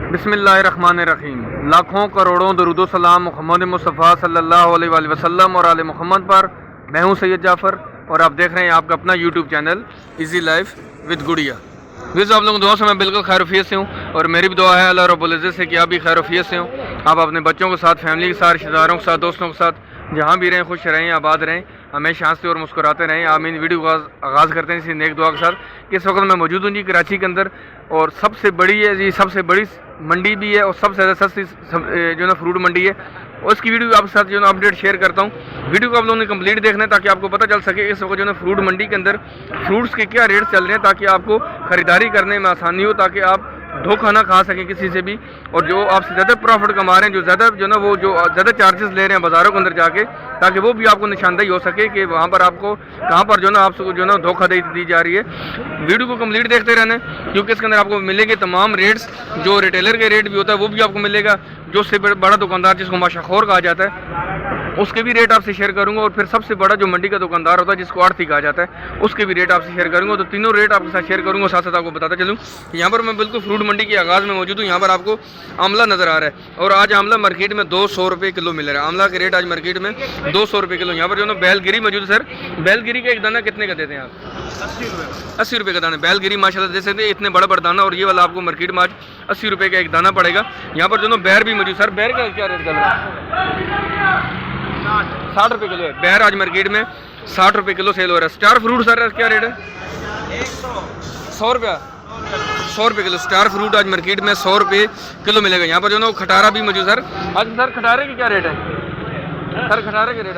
बिस्मिल्लाहिर्रहमानिर्रहीम। लाखों करोड़ों दरूद सलाम मोहम्मद मुस्तफ़ा सल्लल्लाहु अलैहि वसल्लम और आले मोहम्मद पर। मैं हूं सैयद जाफ़र और आप देख रहे हैं आपका अपना YouTube channel easy life with गुड़िया। वैसे आप लोगों की दुआ से मैं बिल्कुल खैरियत से हूँ और मेरी भी दुआ है अल्लाह रब्बुल इज़्ज़त से कि आप भी खैरियत से हों। आप अपने बच्चों के साथ, फैमिली के साथ, रिश्तेदारों के साथ, दोस्तों के साथ जहाँ भी रहें खुश रहें, आबाद रहें, हमेशा हंसते और मुस्कुराते रहें। आमीन। वीडियो का आगाज़ करते हैं इसी नेक दुआ के साथ कि इस वक्त मैं मौजूद हूँ जी कराची के अंदर और सबसे बड़ी है जी, सबसे बड़ी मंडी भी है और सबसे ज़्यादा सस्ती जो ना फ्रूट मंडी है। और इसकी वीडियो आपके साथ जो ना अपडेट शेयर करता हूँ। वीडियो को आप लोगों ने कंप्लीट देखना है ताकि आपको पता चल सके इस वक्त जो ना फ्रूट मंडी के अंदर फ्रूट्स के क्या रेट चल रहे हैं, ताकि आपको ख़रीदारी करने में आसानी हो, ताकि आप धोखा ना खा सकें किसी से भी। और जो आपसे ज़्यादा प्रॉफिट कमा रहे हैं, जो ज़्यादा जो ना वो जो ज़्यादा चार्जेस ले रहे हैं बाज़ारों के अंदर जाके, ताकि वो भी आपको निशानदेही हो सके कि वहाँ पर आपको कहाँ पर जो ना आपको जो ना धोखाधड़ी दी जा रही है। वीडियो को कंप्लीट देखते रहना क्योंकि इसके अंदर आपको मिलेंगे तमाम रेट्स। जो रिटेलर के रेट भी होता है वो भी आपको मिलेगा, जो उससे बड़ा दुकानदार जिसको माशाखोर कहा जाता है उसके भी रेट आपसे शेयर करूंगा, और फिर सबसे बड़ा जो मंडी का दुकानदार होता है जिसको आड़ती कहा जाता है उसके भी रेट आपसे शेयर करूंगा। तो तीनों रेट आपके साथ शेयर करूंगा। साथ साथ आपको बताता चलूँ कि यहाँ पर मैं बिल्कुल फ्रूट मंडी के आगाज़ में मौजूद हूँ। यहाँ पर आपको आंवला नज़र आ रहा है और आज आंवला मार्केट में 200 रुपये किलो मिल रहा है। आंवला के रेट आज मार्केट में 200 रुपये किलो। यहाँ पर जो ना बैलगिरी मौजूद है। सर बैलगिरी का एक दाना कितने का देते हैं आप? 80 रुपये का दाना। बैलगिरी माशाल्लाह दे सकते हैं, इतने बड़ा बड़ा दाना, और ये वाला आपको मार्केट में आज 80 रुपये का एक दाना पड़ेगा। यहाँ पर जो ना बैर भी मौजूद। सर बैर का क्या रेट चल रहा है? 60 रुपये किलो है बैर। आज मार्केट में 60 रुपये किलो सेल हो रहा है। स्टार फ्रूट सर क्या रेट है? 100 रुपया। 100 रुपये किलो स्टार फ्रूट आज मार्केट में 100 रुपये किलो मिलेगा। यहाँ पर जो ना वो खटारा भी मौजूद। सर आज सर खटारे की क्या रेट है? सर खटारे के रेट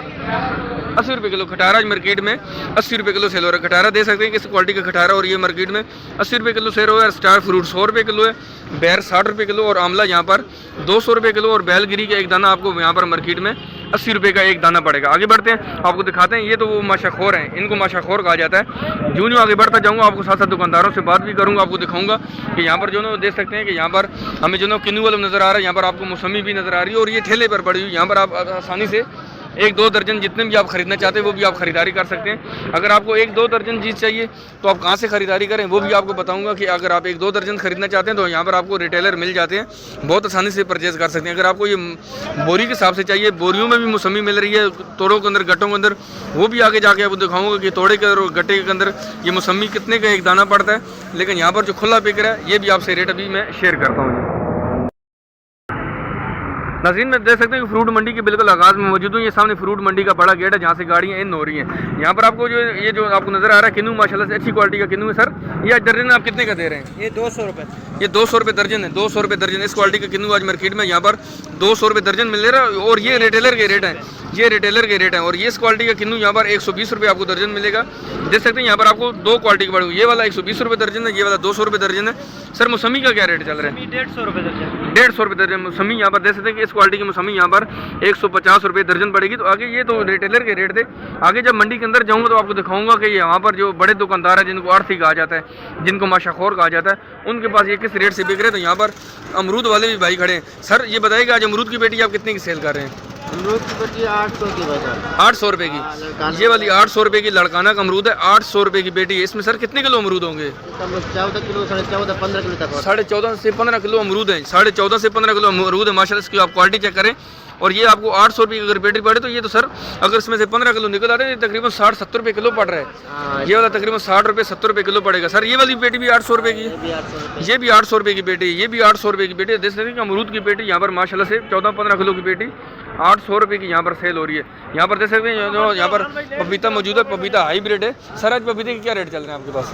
80 रुपये किलो। खटारा आज मार्केट में 80 रुपये किलो सेल हो रहा है। खटारा दे सकते हैं किस क्वालिटी का खटारा, और ये मार्केट में 80 रुपये किलो सेल हो रहा है। स्टार फ्रूट 100 रुपये किलो है, बैर 60 रुपये किलो और आंवला यहाँ पर 200 रुपये किलो, और बैलगिरी का एक दाना आपको यहाँ पर मार्केट में 80 रुपये का एक दाना पड़ेगा। आगे बढ़ते हैं, आपको दिखाते हैं। ये तो वो माशाखोर हैं, इनको माशाखोर कहा जाता है। जो आगे बढ़ता जाऊँगा आपको साथ साथ दुकानदारों से बात भी करूँगा, आपको दिखाऊंगा कि यहाँ पर जो ना देख सकते हैं कि यहाँ पर हमें जो ना किन्नू वाला नज़र आ रहा है, यहाँ पर आपको मौसमी भी नज़र आ रही है, और ये ठेले पर पड़ी हुई। यहाँ पर आप आसानी से 1-2 दर्जन जितने भी आप खरीदना चाहते हैं वो भी आप खरीदारी कर सकते हैं। अगर आपको 1-2 दर्जन चीज़ चाहिए तो आप कहाँ से खरीदारी करें वो भी आपको बताऊंगा कि अगर आप 1-2 दर्जन खरीदना चाहते हैं तो यहाँ पर आपको रिटेलर मिल जाते हैं, बहुत आसानी से परचेज कर सकते हैं। अगर आपको ये बोरी के हिसाब से चाहिए, बोरियों में भी मौसमी मिल रही है, तोड़ों के अंदर, गट्टों के अंदर, वो भी आगे जाके आपको दिखाऊंगा कि तोड़े के और गट्टे के अंदर ये मौसमी कितने का एक दाना पड़ता है। लेकिन यहाँ पर जो खुला बिक रहा है ये भी आपसे रेट अभी मैं शेयर करता हूँ। नाज़रीन में देख सकते हैं कि फ्रूट मंडी के बिल्कुल आगाज़ में मौजूद हूँ। ये सामने फ्रूट मंडी का बड़ा गेट है जहाँ से गाड़ियाँ इन हो रही हैं। यहाँ पर आपको जो ये जो आपको नज़र आ रहा है किन्नू माशाल्लाह से अच्छी क्वालिटी का किन्नू है। सर ये दर्जन आप कितने का दे रहे हैं? ये 200 रुपये। ये 200 रुपये दर्जन है। 200 रुपये दर्जन इस क्वालिटी का किन्नू आज मार्केट में यहाँ पर 200 रुपये दर्जन मिल रहा है, और ये रिटेलर के रेट हैं। ये रिटेलर के रेट हैं, और ये इस क्वालिटी का किन्नू यहाँ पर 120 रुपये आपको दर्जन मिलेगा। देख सकते हैं यहाँ पर आपको 2 क्वालिटी के बड़े, ये वाला 120 रुपये दर्जन है, ये वाला 200 रुपये दर्जन है। सर मौसमी का क्या रेट चल रहा है? 150 रुपये दर्जन। 150 रुपये दर्जन मौसमी यहाँ पर देख सकते हैं कि इस क्वालिटी की मौसमी यहाँ पर 150 रुपये दर्जन पड़ेगी। तो आगे ये तो रिटेलर के रेट थे। आगे जब मंडी के अंदर जाऊँगा तो आपको दिखाऊंगा कि यहाँ पर जो बड़े दुकानदार हैं जिनको आड़ती कहा जाता है, जिनको माशाखोर कहा जाता है, उनके पास ये किस रेट से बिक रहे हैं। तो यहाँ पर अमरूद वाले भी भाई खड़े हैं। सर ये बताइएगा आज अमरूद की पेटी आप कितने की सेल कर रहे हैं? अमरूद की पेटी 800 की बाजार। 800 रुपये की। ये वाली 800 रुपये की लड़काना का अमरूद है, 800 रुपये की पेटी है। इसमें सर कितने किलो अमरूद होंगे? 14 किलो, 14.5 15 किलो तक। 14.5 से 15 किलो अमरूद है। 14.5 से 15 किलो अमरूद है माशाल्लाह। इसकी आप क्वालिटी चेक करें। और ये आपको 800 रुपये की अगर पेटी पड़े तो ये तो सर अगर इसमें से 15 किलो निकल आते हैं तो तकरीबन 60-70 रुपये किलो पड़ रहा है। ये वाला तकरीबन 60 रुपये 70 रुपये किलो पड़ेगा। सर ये वाली पेटी भी 800 रुपये की है। ये भी 800 रुपये की पेटी है। ये भी 800 रुपये की पेटी है। देख सकते हैं कि अमरूद की पेटी यहाँ पर माशाल्लाह से 14-15 किलो की पेटी 800 रुपये की यहाँ पर सेल हो रही है। यहाँ पर देख सकते हैं जो यहाँ पर पपीता मौजूद है, पपीता हाईब्रिड है। सर आज पपीते के क्या रेट चल रहे हैं आपके पास?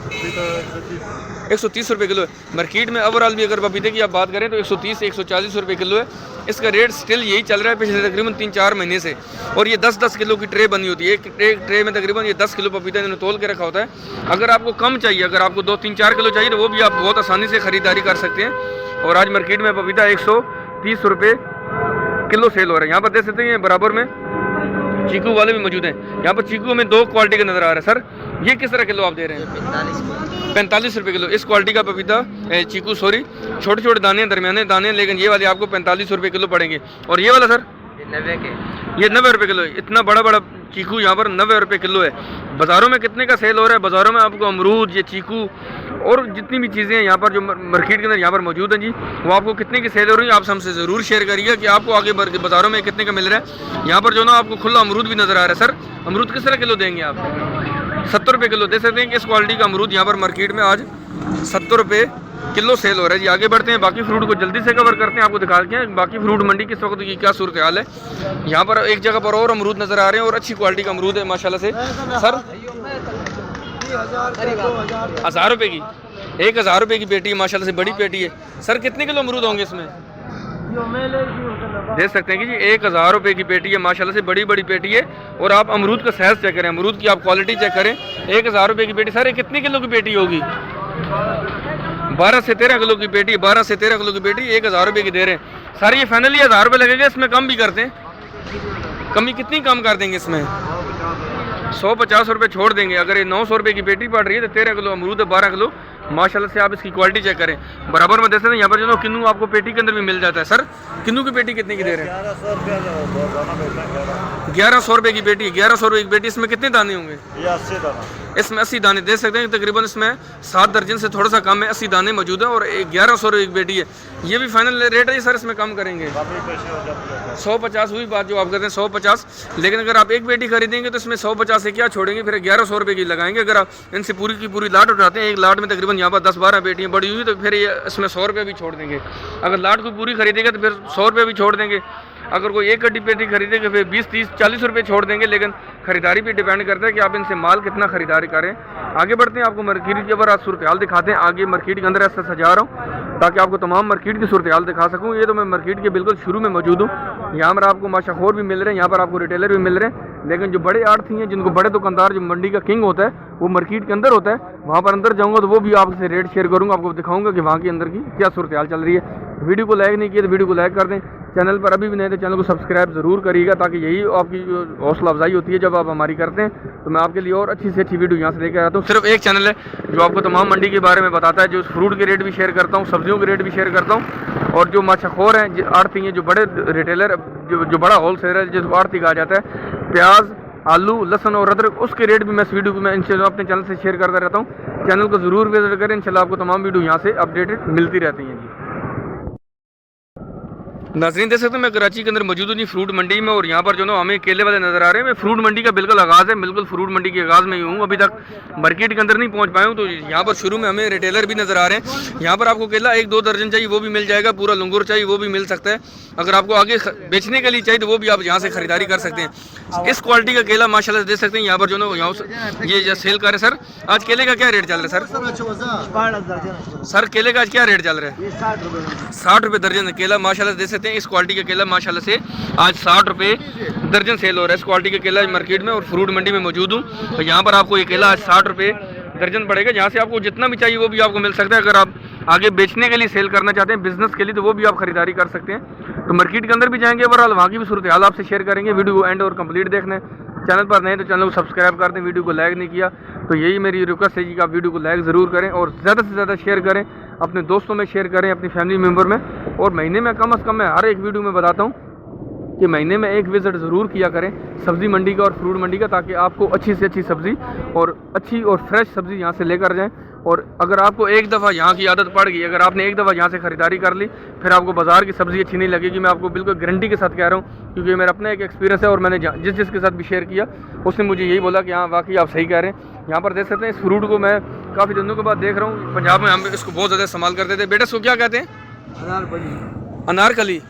130 रुपये किलो है मार्केट में। ओवरऑल भी अगर पपीते की आप बात करें तो 130 से 140 रुपये किलो है। इसका रेट स्टिल यही चल रहा है पिछले तकरीबन 3-4 महीने से। और ये 10-10 किलो की ट्रे बनी होती है। एक ट्रे में तकरीबन ये 10 किलो पपीता इन्होंने तोल के रखा होता है। अगर आपको कम चाहिए, अगर आपको 2-3-4 किलो चाहिए तो वो भी आप बहुत आसानी से ख़रीदारी कर सकते हैं। और आज मार्केट में पपीता 130 रुपये किलो सेल हो रहा है। यहाँ पर देख सकते हैं बराबर में चीकू वाले भी मौजूद हैं। यहाँ पर चीकू में 2 क्वालिटी का नज़र आ रहा है। सर ये किस तरह किलो आप दे रहे हैं? 45 रुपये किलो। इस क्वालिटी का पपीता चीकू, सॉरी, छोटे छोटे दाने, दरमियाने दाने, लेकिन ये वाले आपको 45 रुपये किलो पड़ेंगे। और ये वाला सर 90 के। ये 90 रुपये किलो। इतना बड़ा बड़ा चीकू यहाँ पर 90 रुपये किलो है। बाज़ारों में कितने का सेल हो रहा है? बाज़ारों में आपको अमरूद, ये चीकू और जितनी भी चीज़ें हैं यहाँ पर जो मार्केट के अंदर यहाँ पर मौजूद हैं जी, वो आपको कितने की सेल हो रही है आप हमसे ज़रूर शेयर करिएगा कि आपको आगे बाज़ारों में कितने का मिल रहा है। यहाँ पर जो ना आपको खुला अमरूद भी नज़र आ रहा है। सर अमरूद किस तरह किलो देंगे आप? 70 रुपये किलो दे सकते हैं कि इस क्वालिटी का अमरूद यहाँ पर मार्केट में आज 70 रुपये किलो सेल हो रहा है जी। आगे बढ़ते हैं, बाकी फ्रूट को जल्दी से कवर करते हैं, आपको दिखा के हैं बाकी फ्रूट मंडी किस वक्त की क्या सूरत हाल है। यहाँ पर एक जगह पर और अमरूद नज़र आ रहे हैं और अच्छी क्वालिटी का अमरूद है माशाल्लाह से। सर 1000 रुपये की 1000 रुपये की पेटी है माशाल्लाह से, बड़ी पेटी है। सर कितने किलो अमरूद होंगे इसमें? देख सकते हैं कि जी 1000 रुपये की पेटी है माशाल्लाह से, बड़ी बड़ी पेटी है। और आप अमरूद का साइज चेक करें, अमरूद की आप क्वालिटी चेक करें। 1000 रुपये की पेटी। सर ये कितने किलो की पेटी होगी? 12 से 13 किलो की पेटी, 12 से 13 किलो की पेटी 1000 रुपये की दे रहे हैं। सर ये फाइनली 1000 रुपये लगेगा, इसमें कम भी करते हैं? कमी कितनी कम कर देंगे इसमें? 150 रुपये छोड़ देंगे। अगर ये 900 रुपये की पेटी पड़ रही है तो 13 किलो अमरूद है, 12 किलो माशाल्लाह से। आप इसकी क्वालिटी चेक करें। बराबर में देते हैं यहाँ पर जो किन्नू आपको पेटी के अंदर भी मिल जाता है। सर किन्नू की पेटी कितने की दे रहे हैं? 1100 रुपये की पेटी, 1100 रुपये की पेटी। इसमें कितने दाने होंगे? इसमें 80 दाने दे सकते हैं तकरीबन। इसमें 7 दर्जन से थोड़ा सा कम है, 80 दाने मौजूद हैं और 1100 रुपये की पेटी है। ये भी फाइनल रेट है सर, इसमें कम करेंगे 150 हुई बात जो आप कहते हैं 150। लेकिन अगर आप एक पेटी खरीदेंगे तो इसमें 150 से क्या छोड़ेंगे, फिर 1100 रुपये की लगाएंगे। अगर आप इनसे पूरी की पूरी लाट उठाते हैं, एक लाट में तकरीबन यहाँ पर 10-12 पेटियाँ बड़ी हुई, तो फिर ये इसमें 100 रुपये भी छोड़ देंगे। अगर लाट को पूरी खरीदेगा तो फिर 100 रुपये भी छोड़ देंगे। अगर कोई एक कड्डी पेटी खरीदेगा फिर 20-30-40 रुपये छोड़ देंगे। लेकिन खरीदारी पे डिपेंड करता है कि आप इनसे माल कितना खरीदारी करें। आगे बढ़ते हैं, आपको मार्केट के ऊपर आज सूरत हाल दिखाते हैं। आगे मार्केट के अंदर ऐसा सजा रहा हूँ ताकि आपको तमाम मार्केट की सूरत हाल दिखा सकूँ। ये तो मैं मार्केट के बिल्कुल शुरू में मौजूद हूँ। यहाँ पर आपको माशाखोर भी मिल रहे हैं, यहाँ पर आपको रिटेलर भी मिल रहे हैं। लेकिन जो बड़े आड़ती हैं, जिनको बड़े दुकानदार, जो मंडी का किंग होता है, वो मार्केट के अंदर होता है। वहाँ पर अंदर जाऊँगा तो वो भी आपसे रेट शेयर करूँगा, आपको दिखाऊँगा कि वहाँ के अंदर की क्या सूरत हाल चल रही है। वीडियो को लाइक नहीं किया तो वीडियो को लाइक कर दें। चैनल पर अभी भी नहीं तो चैनल को सब्सक्राइब ज़रूर करिएगा, ताकि यही आपकी हौसला अफजाई होती है जब आप हमारी करते हैं। तो मैं आपके लिए और अच्छी से अच्छी वीडियो यहाँ से लेकर आता हूँ। सिर्फ एक चैनल है जो आपको तमाम मंडी के बारे में बताता है, जो फ्रूट के रेट भी शेयर करता हूँ, सब्जियों के रेट भी शेयर करता हूँ। और जो माशाखोर हैं, आड़ती हैं, जो बड़े रिटेलर, जो बड़ा होलसेलर है, जिसको आड़ती कहा जाता है, प्याज, आलू, लहसुन और अदरक, उसके रेट भी मैं इस वीडियो को मैं इंशाल्लाह अपने चैनल से शेयर करता रहता हूँ। चैनल को ज़रूर विजिट करें, इंशाल्लाह आपको तमाम वीडियो यहाँ से अपडेटेड मिलती रहती हैं जी। नाज़रीन देख सकते हैं मैं कराची के अंदर मौजूद हूँ जी, फ्रूट मंडी में। और यहाँ पर जो ना हमें केले वाले नज़र आ रहे हैं। मैं फ्रूट मंडी का बिल्कुल आगाज़ है, बिल्कुल फ्रूट मंडी के आगाज़ में ही हूँ। अभी तक मार्केट के अंदर नहीं पहुँच पाया हूँ। तो यहाँ पर शुरू में हमें रिटेलर भी नज़र आ रहे हैं। यहाँ पर आपको केला 1-2 दर्जन चाहिए वो भी मिल जाएगा, पूरा लंगूर चाहिए वो भी मिल सकता है। अगर आपको आगे बेचने के लिए चाहिए तो वो भी आप यहाँ से खरीदारी कर सकते हैं। इस क्वालिटी का केला माशाल्लाह से देख सकते हैं। यहाँ पर जो ना यहाँ ये सेल कर रहे हैं। सर आज केले का क्या रेट चल रहा है? सर केले का आज क्या रेट चल रहा है? 60 रुपये दर्जन केला माशाल्लाह से देख सकते हैं। इस क्वालिटी का केला माशाल्लाह से आज 60 रुपये दर्जन सेल हो रहा है। इस क्वालिटी का केला मार्केट में और फ्रूट मंडी में मौजूद हूँ। तो यहाँ पर आपको ये केला आज 60 रुपये दर्जन पड़ेगा। जहाँ से आपको जितना भी चाहिए वो भी आपको मिल सकता है। अगर आप आगे बेचने के लिए सेल करना चाहते हैं, बिजनेस के लिए, तो वो भी आप खरीदारी कर सकते हैं। तो मार्केट के अंदर भी जाएंगे, ओवरऑल वहाँ की भी सूरत हाल आपसे शेयर करेंगे। वीडियो को एंड और कंप्लीट देखना है। चैनल पर नहीं तो चैनल को सब्सक्राइब कर दें। वीडियो को लाइक नहीं किया तो यही मेरी रिक्वेस्ट है कि आप वीडियो को लाइक ज़रूर करें और ज़्यादा से ज़्यादा शेयर करें, अपने दोस्तों में शेयर करें, अपनी फैमिली मेम्बर में। और महीने में कम से कम मैं हर एक वीडियो में बताता हूँ कि महीने में एक विज़िट ज़रूर किया करें सब्ज़ी मंडी का और फ्रूट मंडी का, ताकि आपको अच्छी से अच्छी सब्ज़ी और अच्छी और फ्रेश सब्ज़ी यहाँ से लेकर जाएं। और अगर आपको एक दफ़ा यहाँ की आदत पड़ गई, अगर आपने एक दफ़ा यहाँ से ख़रीदारी कर ली, फिर आपको बाज़ार की सब्ज़ी अच्छी नहीं लगेगी। मैं आपको बिल्कुल गारंटी के साथ कह रहा हूँ, क्योंकि मेरा अपना एक एक्सपीरियंस है। और मैंने जिसके साथ भी शेयर किया उसने मुझे यही बोला कि हाँ वाकई आप सही कह रहे हैं। यहाँ पर देख सकते हैं इस फ्रूट को मैं काफ़ी दिनों के बाद देख रहा हूँ। पंजाब में हम इसको बहुत ज़्यादा इस्तेमाल करते थे। बेटा इसको क्या कहते हैं? अनारकली।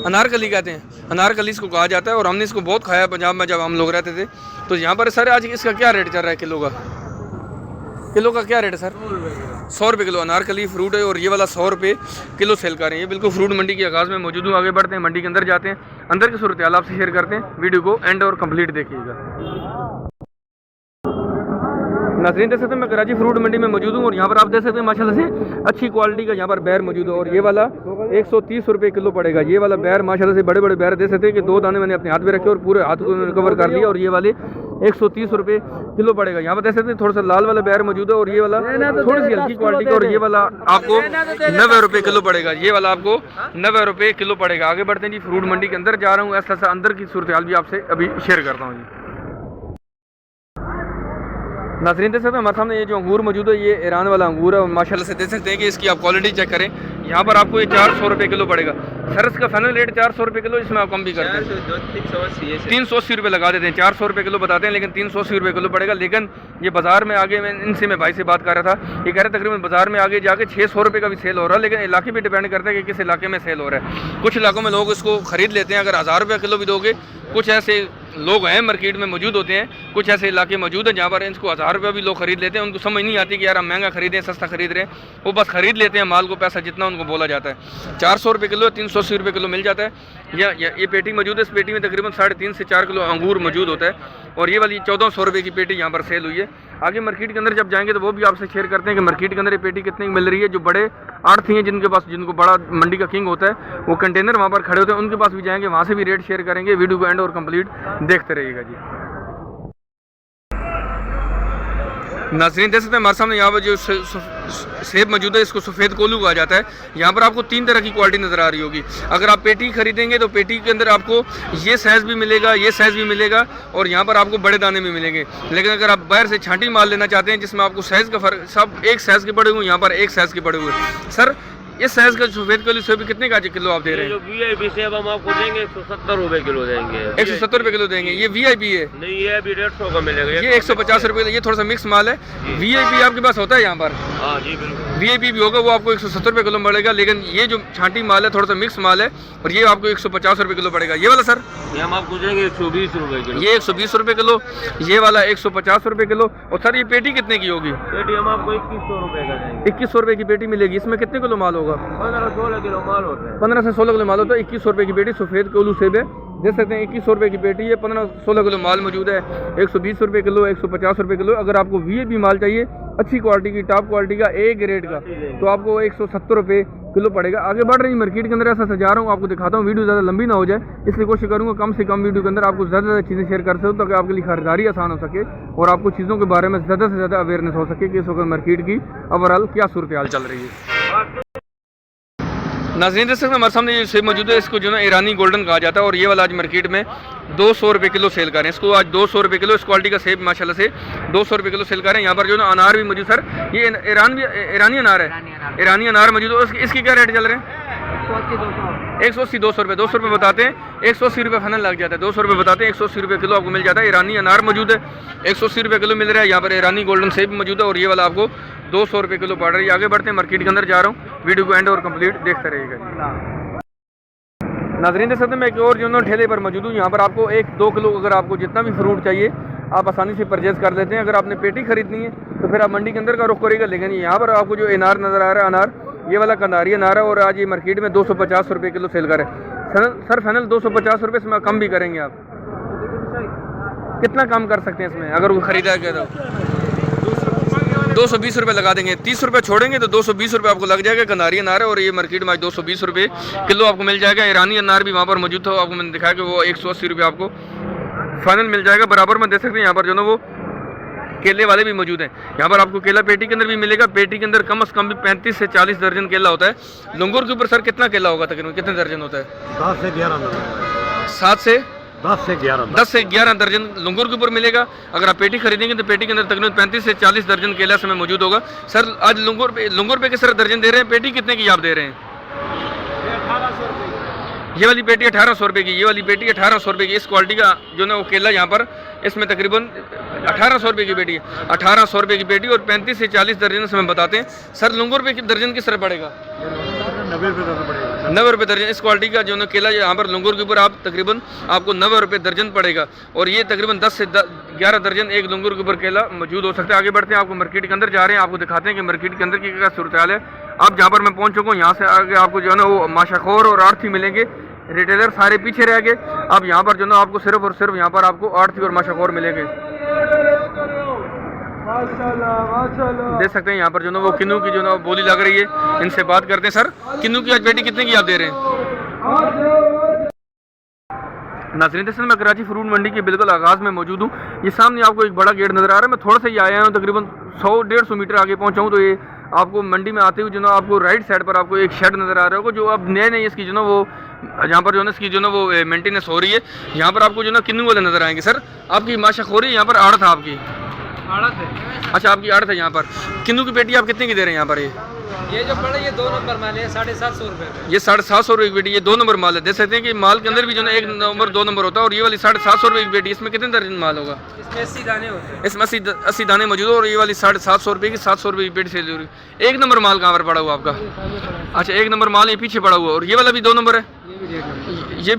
अनारकली कहते हैं, अनारकली इसको कहा जाता है। और हमने इसको बहुत खाया पंजाब में जब हम लोग रहते थे। तो यहाँ पर सर आज इसका क्या रेट चल रहा है? किलो का क्या रेट है सर? 100 रुपये किलो अनारकली फ्रूट है। और ये वाला 100 रुपये किलो सेल कर रहे हैं। ये बिल्कुल फ्रूट मंडी के आगाज़ में मौजूद हूँ। आगे बढ़ते हैं, मंडी के अंदर जाते हैं, अंदर की सूरत हाल आपसे शेयर करते हैं। वीडियो को एंड और कंप्लीट देखिएगा। नाज़रीन देख सकते हैं मैं कराची फ्रूट मंडी में मौजूद हूँ। और यहाँ पर आप देख सकते हैं माशाल्लाह से अच्छी क्वालिटी का यहाँ पर बैर मौजूद है। और ये वाला 130 रुपये किलो पड़ेगा। ये वाला बैर माशाल्लाह से बड़े बड़े बैर देख सकते हैं कि 2 दाने मैंने अपने हाथ में रखे और पूरे हाथ को रिकवर कर लिया। और ये वाले 130 रुपये किलो पड़ेगा। यहाँ पर देख सकते हैं थोड़ा सा लाल वाला बैर मौजूद है और ये वाला थोड़ी सी हल्की क्वालिटी का। और ये वाला आपको 90 रुपये किलो पड़ेगा। ये वाला आपको 90 रुपये किलो पड़ेगा। आगे बढ़ते हैं जी, फ्रूट मंडी के अंदर जा रहा हूँ। ऐसा अंदर की सूरत हाल भी आपसे अभी शेयर करता हूँ जी। नाज़रीन देख सकते हैं हमारे सामने ये जो अंगूर मौजूद है ये ईरान वाला अंगूर है और माशाल्लाह से देख सकते हैं कि इसकी आप क्वालिटी चेक करें। यहाँ पर आपको ये 400 रुपये किलो पड़ेगा। सर इसका फाइनल रेट 400 रुपये किलो, इसमें आप कम भी करते हैं 380 रुपये लगा देते हैं। 400 रुपये किलो बताते हैं लेकिन 380 रुपये किलो पड़ेगा। लेकिन ये बाज़ार में आगे मैं भाई से बात कर रहा था, ये कह रहे तकरीबन बाज़ार में आगे जाके 600 रुपये का भी सेल हो रहा है। लेकिन इलाके पर डिपेंड करता है कि किस इलाके में सेल हो रहा है। कुछ इलाकों में लोग इसको ख़रीद लेते हैं, अगर 1000 रुपये किलो भी दोगे। कुछ ऐसे लोग हैं मार्केट में मौजूद होते हैं, कुछ ऐसे इलाके मौजूद हैं जहाँ पर इसको 1000 रुपये भी लोग खरीद लेते हैं। उनको समझ नहीं आती कि यार हम महंगा खरीदें सस्ता खरीद रहे हैं, वो बस खरीद लेते हैं माल को, पैसा जितना उनको बोला जाता है। 400 रुपये किलो 380 रुपये किलो मिल जाता है। ये पेटी मौजूद है, इस पेटी में तकरीबन 3.5 से 4 किलो अंगूर मौजूद होता है। और ये वाली 1400 रुपये की पेटी यहाँ पर सेल हुई है। आगे मार्केट के अंदर जब जाएंगे तो वो भी आपसे शेयर करते हैं कि मार्केट के अंदर ये पेटी कितनी मिल रही है। जो बड़े आड़ती हैं जिनको बड़ा मंडी का किंग होता है, वो कंटेनर वहाँ पर खड़े होते हैं, उनके पास भी जाएंगे, वहाँ से भी रेट शेयर करेंगे। वीडियो को एंड और कंप्लीट देखते रहिएगा जी। नाज़रीन देख सकते हैं हमारे सामने यहाँ पर जो सेब मौजूद है इसको सफ़ेद कोलू कहा जाता है। यहाँ पर आपको 3 तरह की क्वालिटी नज़र आ रही होगी। अगर आप पेटी खरीदेंगे तो पेटी के अंदर आपको ये साइज़ भी मिलेगा, ये साइज़ भी मिलेगा और यहाँ पर आपको बड़े दाने भी मिलेंगे। लेकिन अगर आप बाहर से छांटी माल लेना चाहते हैं जिसमें आपको साइज़ का फ़र्क, सब एक साइज़ के पड़े हुए, यहाँ पर एक साइज़ के पड़े हुए। सर इस साइज़ का सफ़ेद कोलू सेब कितने का किलो आप दे रहे हैं? VIP सेब हम आपको देंगे 170 रुपये किलो देंगे। 170 रुपये किलो देंगे। ये VIP है? नहीं, ये अभी 150 का मिलेगा। ये 150 रुपये। ये थोड़ा सा मिक्स माल है। VIP आपके पास होता है यहाँ पर? हाँ जी बिल्कुल। VIP भी होगा, वो आपको 170 रुपये किलो पड़ेगा। लेकिन ये जो छांटी माल है थोड़ा सा मिक्स माल है और ये आपको 150 रुपये किलो पड़ेगा। ये वाला सर? ये हम आपको देंगे 120 रुपये किलो। ये 120 रुपये किलो, ये वाला 150 रुपये किलो। और सर ये पेटी कितने की होगी? पेटी हम आपको 2100 रुपये का देंगे। 2100 रुपये की पेटी मिलेगी। इसमें कितने किलो माल होगा? 15-16 किलो माल होता है। 15 से 16 किलो माल होता है। 2100 रुपये की पेटी सफ़ेद कोलू सेब है, देख सकते हैं 2100 रुपये की पेटी है। 15-16 किलो माल मौजूद है। 120 रुपये किलो, 150 रुपये किलो। अगर आपको VIP माल चाहिए अच्छी क्वालिटी की, टॉप क्वालिटी का, A ग्रेड का, तो आपको 170 रुपये किलो पड़ेगा। आगे बढ़ रही मार्केट के अंदर ऐसा सजा रहा हूँ, आपको दिखाता हूँ, वीडियो ज़्यादा लंबी ना हो जाए, इसलिए कोशिश करूँगा कम से कम वीडियो के अंदर आपको ज़्यादा चीज़ें शेयर कर सकूँ ताकि आपके लिए खरीदारी आसान हो सके और आपको चीज़ों के बारे में ज़्यादा से ज़्यादा अवेयरनेस हो सके कि इस वक्त मार्केट की ओवरऑल क्या सूरत हाल चल रही है। नाज़रीन देख सकते हैं हमारे सामने ये सेब मौजूद है, इसको जो है ईरानी गोल्डन कहा जाता है और ये वाला आज मार्केट में 200 रुपये किलो सेल कर रहे हैं। इसको आज 200 रुपये किलो, इस क्वालिटी का सेब माशाल्लाह से 200 रुपये किलो सेल कर रहे हैं। यहाँ पर जो ना अनार भी मौजूद, सर ये ईरानी अनार है, ईरानी अनार मौजूद है। इसके क्या रेट चल रहे हैं? 180 200 रुपये। 200 रुपये बताते हैं, 180 रुपये फाइनल लग जाता है। 200 रुपये बताते हैं, 180 रुपये किलो आपको मिल जाता है। ईरानी अनार मौजूद है, 180 रुपये किलो मिल रहा है। यहाँ पर ईरानी गोल्डन सेब मौजूद है और ये वाला आपको 200 रुपये किलो पड़ रही है। आगे बढ़ते हैं, मार्केट के अंदर जा रहा हूँ, वीडियो को एंड और कंप्लीट देखते रहिएगा। नाज़रीन देख सकते हैं मैं एक और जो ना ठेले पर मौजूद हूँ। यहाँ पर आपको 1-2 किलो अगर आपको जितना भी फ्रूट चाहिए आप आसानी से परचेज़ कर लेते हैं। अगर आपने पेटी खरीदनी है तो फिर आप मंडी के अंदर का रुख करेगा। लेकिन यहाँ पर आपको जो अनार नज़र आ रहा है, अनार ये वाला कंधारी अनार है और आज ये मार्केट में 250 रुपये किलो सेल कर रहे हैं। सर फाइनल 250 रुपये इसमें कम भी करेंगे आप? कितना कम कर सकते हैं इसमें अगर वो ख़रीदा गया तो? 220 रुपये लगा देंगे। 30 रुपये छोड़ेंगे तो 220 रुपये आपको लग जाएगा। कंधारी अनार है और ये मार्केट में आज 220 रुपये किलो आपको मिल जाएगा। ईरानी अनार भी वहाँ पर मौजूद था, आपको मैंने दिखाया कि वो 180 रुपये आपको फाइनल मिल जाएगा। बराबर में देख सकते हैं यहाँ पर जो ना वो केले वाले भी मौजूद हैं। यहाँ पर आपको केला पेटी के अंदर भी मिलेगा। पेटी के अंदर कम से कम भी 35 से 40 दर्जन केला होता है। लंगूर के ऊपर सर कितना केला होगा तकरीबन, कितने दर्जन होता है? 10 से 11 10 से 11 दर्जन लंगूर के ऊपर मिलेगा। अगर आप पेटी खरीदेंगे तो पेटी के अंदर तकरीबन 35 से 40 दर्जन केला समय मौजूद होगा। सर आज लंगूर पे किस तरह दर्जन दे रहे हैं? पेटी कितने की आप दे रहे हैं? 1800 रुपये। ये वाली पेटी 1800 रुपये की, ये वाली पेटी 1800 रुपये की। इस क्वालिटी का जो ना वो केला यहाँ पर इसमें तकरीबन 1800 रुपये की पेटी है। 1800 रुपये की पेटी और 35 से 40 दर्जन से हम बताते हैं। सर लंगूर पे दर्जन किस तरह पड़ेगा? 90 रुपये दर्जन पड़ेगा। 90 रुपये दर्जन। इस क्वालिटी का जो ना केला यहाँ पर लंगूर के ऊपर आप तकरीबन आपको 90 रुपये दर्जन पड़ेगा और ये तकरीबन 10 से 11 दर्जन एक लंगूर के ऊपर केला मौजूद हो सकता है। आगे बढ़ते हैं, आपको मार्केट के अंदर जा रहे हैं, आपको दिखाते हैं कि मार्केट के अंदर की क्या सूरत हाल है। अब जहाँ पर मैं पहुँच चुका हूँ यहाँ से आगे आपको जो है ना वो माशाखोर और आड़ती मिलेंगे। रिटेलर सारे पीछे रह गए। अब यहाँ पर जो ना आपको सिर्फ और सिर्फ यहाँ पर आपको आड़ती और माशाखोर मिलेंगे। देख सकते हैं यहाँ पर जो ना वो किन्नू की जो ना बोली लग रही है। इनसे बात करते हैं। सर किन्नू की आज पेटी कितने की आप दे रहे हैं? नाज़रीन दरअसल मैं कराची फ्रूट मंडी के बिल्कुल आगाज़ में मौजूद हूँ। ये सामने आपको एक बड़ा गेट नज़र आ रहा है। मैं थोड़ा सा ही आया हूँ, तकरीबन 100-150 मीटर आगे पहुँचा हूँ तो ये आपको मंडी में आते हुए जो ना आपको राइट साइड पर आपको एक शेड नज़र आ रहा होगा जो अब नए इसकी जो ना वो जहाँ पर जो ना इसकी जो ना वो मेंटेनेंस हो रही है। यहाँ पर आपको जो ना किन्नू वाले नज़र आएंगे। सर आपकी माशाखोरी यहाँ पर आड़ था आपकी? अच्छा, आपकी आड़त है यहाँ पर। किन्नू की पेटी आप कितने की दे रहे हैं यहाँ पर? ये जो पड़ा ये 2 नंबर माल है 750 रुपए में। ये 750 रुपये की पेटी, ये 2 नंबर माल है। देख सकते हैं कि माल के अंदर भी जो है 1 नंबर 2 नंबर होता है। और ये वाली 750 रुपये की पेटी, इसमें कितने दर्जन माल होगा? इसमें 80 दाने होते हैं। इसमें 80 दाने मौजूद है। और ये वाली 750 रुपये की 700 रुपये की पेटी सेल हो रही है। 1 नंबर माल कहाँ पर पड़ा हुआ आपका? अच्छा, 1 नंबर माल ये पीछे पड़ा हुआ है। और ये वाला भी 2 नंबर है। ये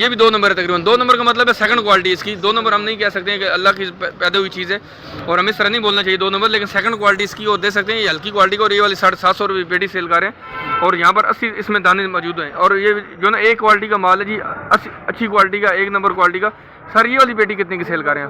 भी 2 नंबर है तकरीबन। 2 नंबर का मतलब है सेकंड क्वालिटी इसकी। 2 नंबर हम नहीं कह सकते हैं कि अल्लाह की पैदा हुई चीज़ है, और हमें इस तरह नहीं बोलना चाहिए 2 नंबर, लेकिन सेकंड क्वालिटी इसकी। और दे सकते हैं ये हल्की क्वालिटी का। और ये वाली 750 रुपये की पेटी सेल कर रहे हैं। और यहाँ पर 80 इसमें दाने मौजूद हैं। और ये जो ना एक क्वालिटी का माल है जी, अच्छी क्वालिटी का, 1 नंबर क्वालिटी का। सर ये वाली पेटी कितने की सेल कर रहे हैं?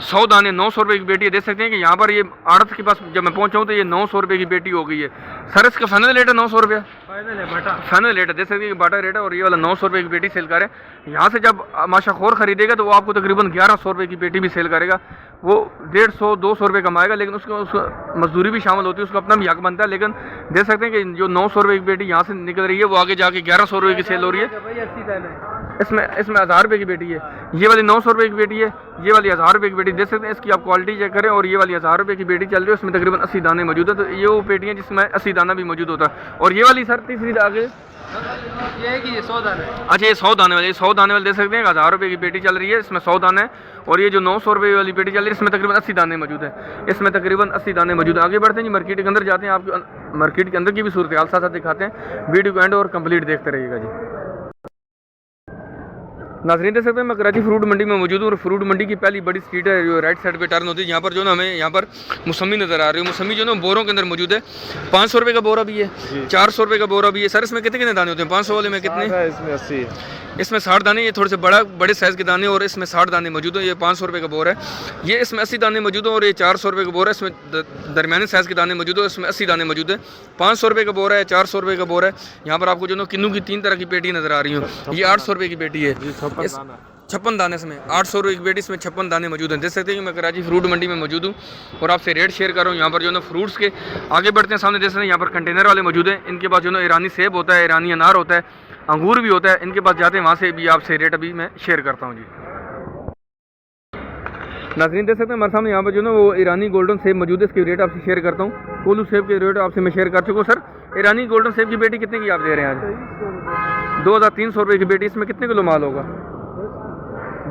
100 दाने 900 रुपये की पेटी है। देख सकते हैं कि यहाँ पर ये आड़त के पास जब मैं पहुँचा हूँ तो ये 900 रुपये की पेटी हो गई है। सर इसका फाइनल रेट है 900 रुपये? फाइनल रेट है। देख सकते हैं कि बाटा रेट है। और ये वाला 900 रुपये की पेटी सेल करें। यहाँ से जब माशाखोर खरीदेगा तो वो आपको तकरीबन 1100 रुपये की पेटी भी सेल करेगा। वो 150-200 रुपये कमाएगा, लेकिन उसको मजदूरी भी शामिल होती है, उसको अपना भी हक बनता है। लेकिन देख सकते हैं कि जो 900 रुपये की पेटी यहाँ से निकल रही है वो आगे जाके 1100 रुपये की सेल हो रही है। इसमें 1000 रुपये की पेटी है। ये वाली 900 रुपये की पेटी है। ये वाली 1000 रुपये की पेटी। देख सकते हैं इसकी आप क्वालिटी चेक करें। और ये वाली 1000 रुपये की पेटी चल रही है, उसमें तकरीबन 80 दाने मौजूद है। तो ये वो पेटी है जिसमें 80 दाना भी मौजूद होता है। और ये वाली सर तीसरी आगे ये है कि ये 100 दाने। अच्छा, ये 100 दाने वाली, 100 दाने वाले देख सकते हैं 1000 रुपये की पेटी चल रही है, इसमें 100 दाने हैं। और ये जो 900 रुपये वाली पेटी चल रही है इसमें तकरीबन 80 दाने मौजूद है। इसमें तकरीबन 80 दाने मौजूद है। आगे बढ़ते हैं जी, मार्केट के अंदर जाते हैं। आपको मार्केट के अंदर की भी सूरत हाल साथ साथ दिखाते हैं। वीडियो को एंड और कंप्लीट देखते रहिएगा जी। नाज़रीन देख सकते हैं मैं कराची फ्रूट मंडी में मौजूद हूँ। और फ्रूट मंडी की पहली बड़ी स्ट्रीट है जो राइट साइड पे टर्न होती है। यहाँ पर जो ना हमें यहाँ पर मौसमी नज़र आ रही है। मौसमी जो ना बोरों के अंदर मौजूद है। 500 रुपये का बोरा भी है, 400 रुपये का बोरा भी है। सर इसमें कितने दाने होते हैं? 500 वाले में कितने? इसमें 80 इसमें 60 दाने, ये थोड़े से बड़े साइज़ के दाने। और इसमें 60 दाने मौजूद है। ये 500 रुपये का बोरा है। ये इसमें 80 दाने मौजूद है। और ये 400 रुपये का बोरा है। इसमें दरमियाने साइज़ के दाने मौजूद है, इसमें 80 दाने मौजूद है। 500 रुपये का बोरा है, 400 रुपये का बोरा है। यहाँ पर आपको जो ना किन्नू की 3 तरह की पेटी नज़र आ रही हूँ। ये 800 रुपये की पेटी है। 56 दाने इसमें 800 रुपये की पेटी, इसमें 56 दाने मौजूद हैं। देख सकते हैं कि मैं कराची फ्रूट मंडी में मौजूद हूँ और आपसे रेट शेयर कर रहा हूँ। यहाँ पर जो है फ्रूट्स के आगे बढ़ते हैं, सामने देख सकते हैं यहाँ पर कंटेनर वाले मौजूद हैं। इनके पास जो है ईरानी सेब होता है, ईरानी अनार होता है, अंगूर भी होता है। इनके पास जाते हैं, वहाँ से भी आपसे रेट अभी मैं शेयर करता हूँ जी। नाज़रीन देख सकते हैं हमारे सामने यहाँ पर जो है वो ईरानी गोल्डन सेब मौजूद है। इसके रेट आपसे शेयर करता हूँ। कोलू सेब के रेट आपसे मैं शेयर कर चुका हूँ। सर ईरानी गोल्डन सेब की पेटी कितने की आप दे रहे हैं आज? 2300 रुपये की पेटी। इसमें कितने किलो माल होगा?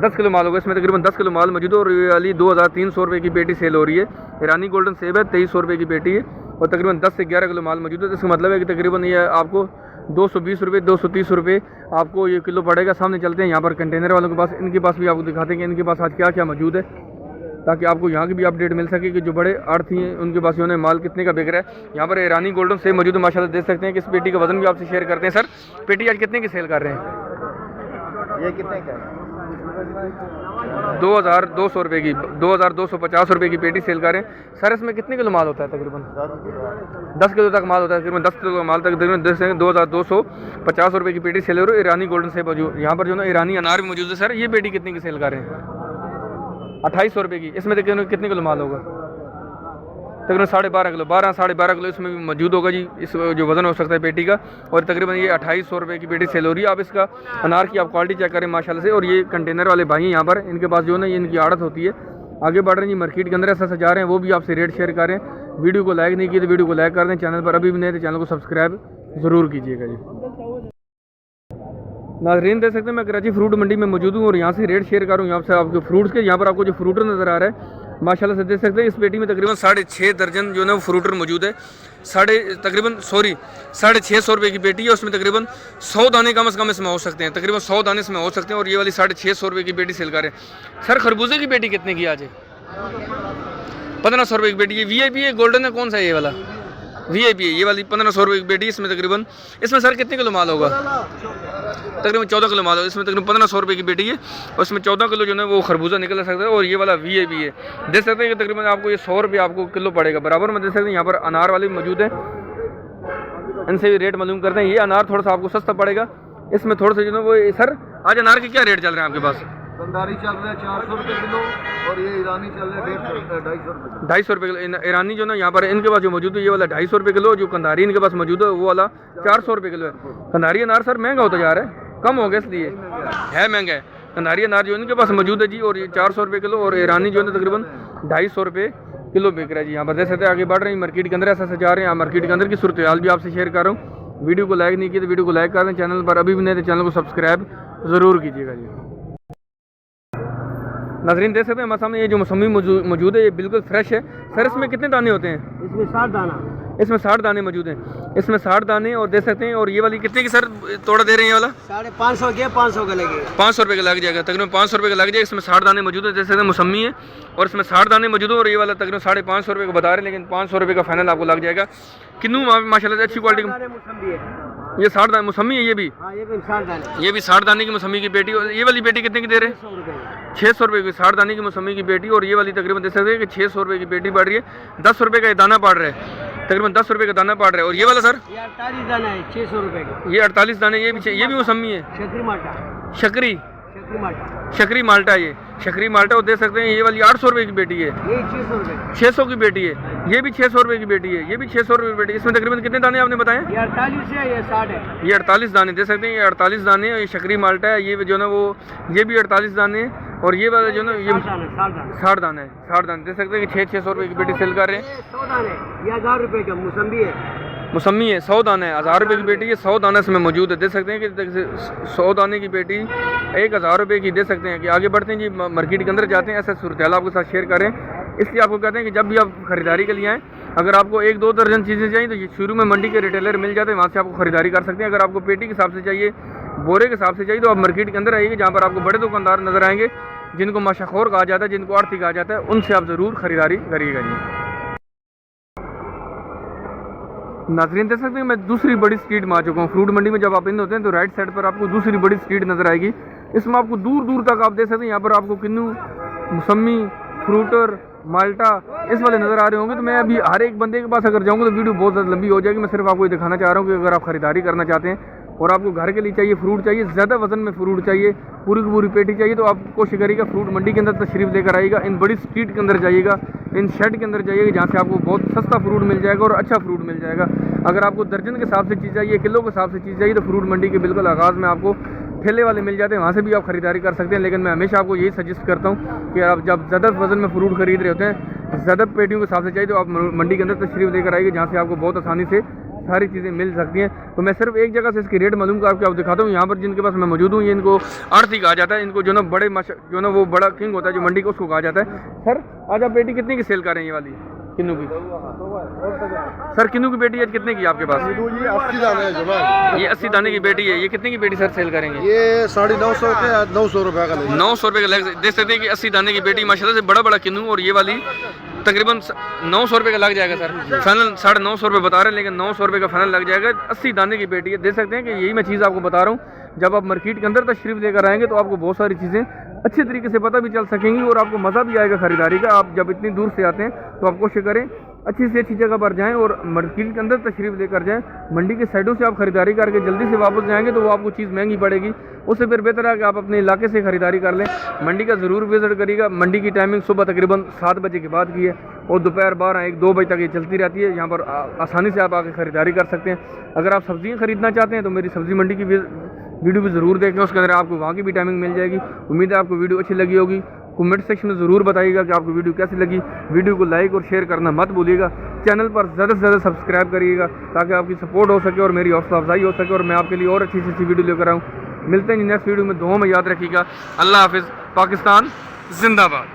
10 किलो माल होगा। इसमें तकरीबन 10 किलो माल मौजूद है। और ये वाली 2300 रुपये की पेटी सेल हो रही है। ईरानी गोल्डन सेब है, 2300 रुपये की पेटी है। और तकरीबन 10 से 11 किलो माल मौजूद है। तो इसका मतलब है कि तकरीबन ये आपको 220 रुपये 230 रुपये आपको ये किलो पड़ेगा। सामने चलते हैं यहाँ पर कंटेनर वालों के पास। इनके पास भी आपको दिखाते हैं कि इनके पास आज क्या क्या मौजूद है, ताकि आपको यहाँ की भी अपडेट मिल सके कि जो बड़े आड़ती हैं उनके पास जो है माल कितने का बिक रहा है। यहाँ पर ईरानी गोल्डन सेब मौजूद है माशाल्लाह। देख सकते हैं कि इस पेटी का वजन भी आपसे शेयर करते हैं। सर पेटी आज कितने की सेल कर रहे हैं? ये कितने का? 2200 रुपये की, 2250 रुपये की पेटी सेल कर रहे हैं। सर इसमें कितने किलो माल होता है? तकरीबन 10 किलो तक माल होता है। तकरीबन 10 किलो माल तक तकरीबन 2250 रुपये की पेटी सेल हो रही है। ईरानी गोल्डन सेब मौजूद। यहाँ पर जो है ईरानी अनार भी मौजूद है। सर ये पेटी कितने की सेल कर रहे हैं? 2800 रुपये की। इसमें तकरीबन कितने किलो माल होगा? तकरीबन 12.5 किलो, 12-12.5 किलो इसमें भी मौजूद होगा जी। इस जो वज़न हो सकता है पेटी का। और तकरीबन ये 2800 रुपये की पेटी सेल हो रही है। आप इसका अनार की आप क्वालिटी चेक करें माशाल्लाह से। और ये कंटेनर वाले भाई हैं यहाँ पर, इनके पास जो है ना ये इनकी आड़त होती है। आगे बढ़ रहे हैं जी, मार्केट के अंदर ऐसा सजा रहे हैं, वो भी आपसे रेट शेयर करें। वीडियो को लाइक नहीं किए तो वीडियो को लाइक कर दें। चैनल पर अभी भी नहीं तो चैनल को सब्सक्राइब ज़रूर कीजिएगा जी। नाज़रीन देख सकते हैं मैं कराची फ्रूट मंडी में मौजूद हूँ और यहाँ से रेट शेयर कर रहा हूँ यहाँ से आपके फ्रूट्स के। यहाँ पर आपको जो फ्रूटर नज़र आ रहा है माशाल्लाह से देख सकते हैं इस पेटी में तकरीबन 6.5 दर्जन जो है वो फ्रूटर मौजूद है। 650 रुपये की पेटी है। उसमें तकरीबन 100 दाने कम से कम इसमें हो सकते हैं। तकरीबन 100 दाने इसमें हो सकते हैं। और ये वाली 650 रुपये की पेटी सेल कर रहे हैं। सर खरबूजे की पेटी कितने की आज है? 1500 रुपये की पेटी है। VIP है, गोल्डन है, कौन सा है ये वाला? VIP है। ये वाली 1500 रुपये की पेटी। इसमें तकरीबन इसमें सर कितने किलो माल होगा? तकरीबन 14 किलो माल होगा। इसमें तकरीबन 1500 रुपये की पेटी है। और इसमें 14 किलो जो है वो खरबूजा निकल सकता है। और ये वाला VIP है। देख सकते हैं कि तकरीबन आपको ये 100 रुपये आपको किलो पड़ेगा बराबर में। देख सकते हैं यहाँ पर अनार वाले भी मौजूद है, इनसे भी रेट मालूम करते हैं। ये अनार थोड़ा सा आपको सस्ता पड़ेगा। इसमें थोड़ा सा जो है वो सर आज अनार के क्या रेट चल रहे हैं आपके पास? कंधारी चल रहा है 400 रुपये किलो और ये ईरानी चल रहा है 250 रुपये। 250 रुपये किलो ईरानी जो ना यहाँ पर इनके पास जो मौजूद है ये वाला 250 रुपये किलो। जो कंधारी इनके पास मौजूद है वो वाला 400 रुपये किलो है। कंधारी अनार सर महंगा होता जा रहा है, कम हो गया इसलिए है महंगा है। कंधारी अनार जो इनके पास मौजूद है जी। और ये 400 रुपये किलो। और ईरानी जो है तकरीबन 250 रुपये किलो बिक रहा है जी। यहाँ पर देख सकते हैं आगे बढ़ रहे हैं मार्केट के अंदर, ऐसा से जा रहे हैं। मार्केट के अंदर की सूरत हाल भी आपसे शेयर कर रहा हूँ। वीडियो को लाइक नहीं किया तो वीडियो को लाइक कर दें, चैनल पर अभी भी नहीं तो चैनल को सब्सक्राइब ज़रूर कीजिएगा जी। नाज़रीन देख सकते हैं हमारे सामने ये जो मौसमी मौजूद है ये बिल्कुल फ्रेश है। सर इसमें कितने दाने होते हैं? इसमें 60 दाना, इसमें 60 दाने मौजूद हैं। इसमें 60 दाने और देख सकते हैं। और ये वाली कितने की सर तोड़ा दे रहे हैं? ये वाला 550 के 500 का लगेगा, 500 रुपये का लग जाएगा, तकरीबन 500 रुपये का लग जाएगा। इसमें 60 दाने मौजूद है, देख सकते हैं मौसमी है और इसमें 60 दाने मौजूद है। और ये वाला तकरीबन 550 रुपये का बता रहे हैं, लेकिन 500 रुपये का फाइनल आपको लग जाएगा। किन्नू माशाल्लाह से अच्छी क्वालिटी का ये 60 दाने मौसमी है। ये भी 60 दाने की मौसमी की पेटी। और ये वाली पेटी कितने की दे रहे हैं? 600 रुपये की 60 दाने की मौसमी की पेटी। और ये वाली तकरीबन देख सकते हैं कि 600 रुपये की पेटी पड़ रही है। 10 रुपये का ये दाना पड़ रहा है, तकरीबन 10 रुपये का दाना पड़ रहा है। और ये वाला सर ये 48 दाना है, 600 रुपये का। ये 48 दाने, ये भी मौसमी है। शकरी माल्टा, ये शकरी माल्टा। और देख सकते हैं ये वाली 800 रुपये की पेटी है, ये 600 रुपये, 600 की पेटी है। ये भी 600 रुपये की पेटी है, ये भी 600 रुपये की पेटी है। इसमें तकरीबन कितने दाने आपने बताए? ये 48 है, ये 60 है। ये 48 दाने देख सकते हैं, ये 48 दाने और ये शकरी माल्टा है। ये जो ना वो ये भी 48 दाने हैं। और ये वाला जो ना ये 60 दाने है, 60 दाने देख सकते हैं कि 600 रुपये की पेटी सेल कर रहे हैं। 100 दाने, ये 1000 रुपये का मौसमी है। मौसमी है, 100 दाने है, 1000 रुपये की पेटी है। 100 दाना इसमें मौजूद है, देख सकते हैं कि 100 दाने की पेटी 1000 रुपये की। देख सकते हैं कि आगे बढ़ते हैं जी, मार्केट के अंदर जाते हैं। ऐसा सूरत हाल आपके साथ शेयर करें, इसलिए आपको कहते हैं कि जब भी आप खरीदारी के लिए आएँ, अगर आपको 1-2 दर्जन चीज़ें चाहिए तो ये शुरू में मंडी के रिटेलर मिल जाते हैं, वहाँ से आपको खरीदारी कर सकते हैं। अगर आपको पेटी के हिसाब से चाहिए, बोरे के हिसाब से चाहिए, तो आप मार्केट के अंदर आइए, जहाँ पर आपको बड़े दुकानदार नजर आएंगे, जिनको माशाखोर कहा जाता है, जिनको आर्थिक कहा जाता है, उनसे आप ज़रूर खरीदारी करिएगा जी। नाज़रीन देख सकते हैं मैं दूसरी बड़ी स्ट्रीट में आ चुका हूँ। फ्रूट मंडी में जब आप इन होते हैं तो राइट साइड पर आपको दूसरी बड़ी स्ट्रीट नज़र आएगी। इसमें आपको दूर दूर तक आप देख सकते हैं, यहाँ पर आपको किन्नू, मौसमी, फ्रूटर, माल्टा इस वाले नज़र आ रहे होंगे। तो मैं अभी हर एक बंदे के पास अगर जाऊँगा तो वीडियो बहुत ज़्यादा लंबी हो जाएगी। मैं सिर्फ आपको ये दिखाना चाह रहा हूँ कि अगर आप खरीदारी करना चाहते हैं और आपको घर के लिए चाहिए, फ्रूट चाहिए, ज़्यादा वजन में फ्रूट चाहिए, पूरी की पूरी पेटी चाहिए, तो आप कोशिश करिएगा फ्रूट मंडी के अंदर तशरीफ़ लेकर आइएगा। इन बड़ी स्ट्रीट के अंदर जाइएगा, इन शेड के अंदर जाइएगा, जहाँ से आपको बहुत सस्ता फ्रूट मिल जाएगा और अच्छा फ्रूट मिल जाएगा। अगर आपको दर्जन के हिसाब से चीज़ चाहिए, किलो के हिसाब से चीज़ चाहिए, तो फ्रूट मंडी के बिल्कुल आगाज़ में आपको ठेले वाले मिल जाते हैं, वहाँ से भी आप खरीदारी कर सकते हैं। लेकिन मैं हमेशा आपको यही सजेस्ट करता हूँ कि आप जब ज़्यादा वजन में फ्रूट खरीद रहे होते हैं, ज़्यादा पेटियों के हिसाब से चाहिए, तो आप मंडी के अंदर तशरीफ़ लेकर आइए, जहाँ से आपको बहुत आसानी से सारी चीज़ें मिल सकती हैं। तो मैं सिर्फ एक जगह से इसकी रेट मालूम करके आपको दिखाता हूँ। यहाँ पर जिनके पास मैं मौजूद हूँ, ये इनको आढ़ती कहा जाता है, इनको जो ना बड़े जो ना वो बड़ा किंग होता है जो मंडी का, उसको कहा जाता है। सर आज आप पेटी कितने की सेल कर रहे हैं? ये वाली किन्नू की सर, किन्नू की पेटी आज कितने की आपके पास? ये 80 दाने है जनाब, ये 80 दाने की पेटी है। ये कितने की पेटी सर सेल करेंगे? ये 950 के 900 रुपये का लगेगा। 900 रुपये का लग, देख सकते हैं कि 80 दाने की पेटी माशाल्लाह से बड़ा बड़ा किन्नू। और ये वाली तकरीबन 900 रुपये का लग जाएगा सर। फाइनल 950 रुपये बता रहे हैं, लेकिन 900 रुपये का फाइनल लग जाएगा। 80 दाने की पेटी है। देख सकते हैं कि यही मैं चीज़ आपको बता रहा हूँ। जब आप मार्केट के अंदर तशरीफ़ लेकर आएंगे तो आपको बहुत सारी चीज़ें अच्छे तरीके से पता भी चल सकेंगी और आपको मज़ा भी आएगा खरीदारी का। आप जब इतनी दूर से आते हैं तो आप कोशिश करें अच्छी से अच्छी जगह पर जाएं और मार्केट के अंदर तशरीफ़ लेकर जाएं। मंडी के साइडों से आप खरीदारी करके जल्दी से वापस जाएंगे तो वो आपको चीज़ महंगी पड़ेगी। उससे फिर बेहतर है कि आप अपने इलाके से खरीदारी कर लें। मंडी का ज़रूर विज़िट करिएगा। मंडी की टाइमिंग सुबह तकरीबन 7 बजे के बाद की है और दोपहर 12-1-2 बजे तक ये चलती रहती है। यहाँ पर आसानी से आप आके ख़रीदारी कर सकते हैं। अगर आप सब्ज़ियाँ ख़रीदना चाहते हैं तो मेरी सब्ज़ी मंडी की वीडियो भी ज़रूर देखें, उसके अंदर आपको वहाँ की भी टाइमिंग मिल जाएगी। उम्मीद है आपको वीडियो अच्छी लगी होगी। कमेंट सेक्शन में ज़रूर बताइएगा कि आपको वीडियो कैसी लगी। वीडियो को लाइक और शेयर करना मत भूलिएगा। चैनल पर ज़्यादा से ज़्यादा सब्सक्राइब करिएगा ताकि आपकी सपोर्ट हो सके और मेरी हौसला अफजाई हो सके और मैं आपके लिए और अच्छी से अच्छी वीडियो लेकर आऊँ। मिलते हैं नेक्स्ट वीडियो में। दुआ में याद रखिएगा। अल्लाह हाफिज़। पाकिस्तान जिंदाबाद।